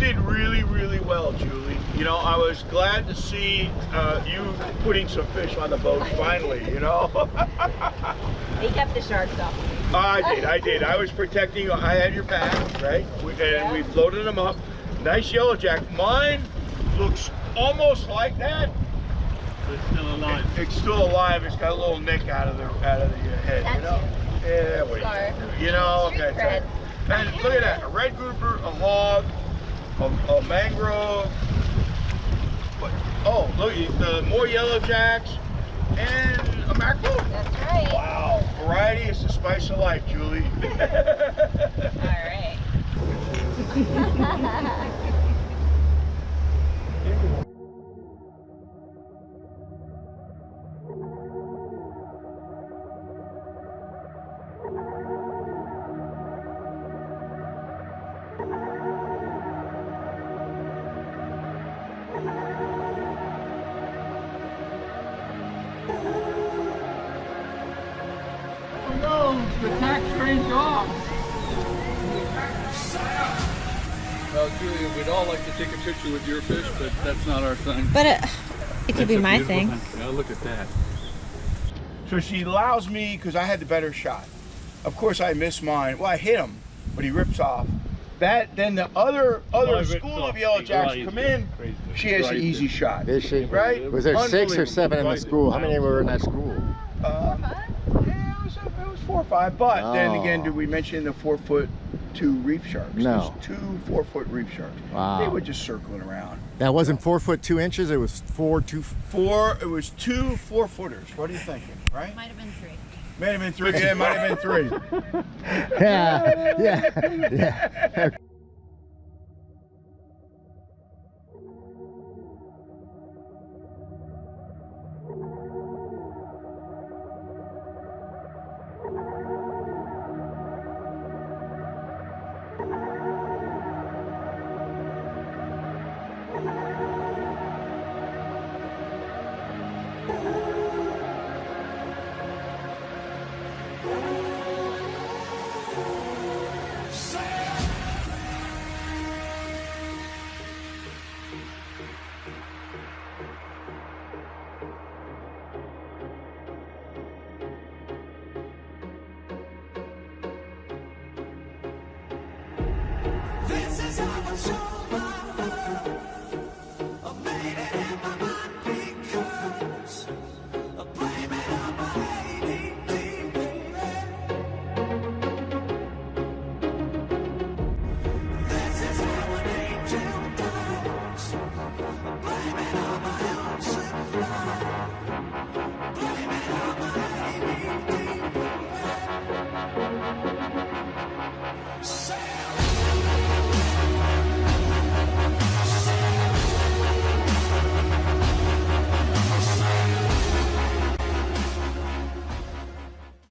did really, really well, Julie. You know, I was glad to see you putting some fish on the boat finally, you know. He kept the sharks off. I did. I was protecting, I had your back, right? We floated them up. Nice yellowjack. Mine looks almost like that. It's still alive. It's still alive. It's got a little nick out of the head, you know? Yeah, what are you gonna do? You know, okay. And look at that, a red grouper, a hog, a mangrove. Oh, look, more yellowjacks and a mackerel. That's right. Wow, variety is the spice of life, Julie. All right. The tack train's off. Well, Julia, we'd all like to take a picture with your fish, but that's not our thing. But it could be my thing. Yeah, look at that. So she allows me, because I had the better shot. Of course, I missed mine. Well, I hit him, but he rips off. Then the other school of yellowjacks come in. She has an easy shot. Is she? Right? Was there 6 or 7 in the school? How many were in that school? Yeah, it was 4 or 5. But then again, did we mention the 4'2" reef sharks? No. There's 2 4-foot reef sharks. Wow. They were just circling around. That wasn't 4 foot 2 inches. It was 4 2. 4. It was 2 4-footers. What are you thinking? Right? Might have been 3. Might have been 3. Yeah, might have been 3. Yeah. This is how I show my love.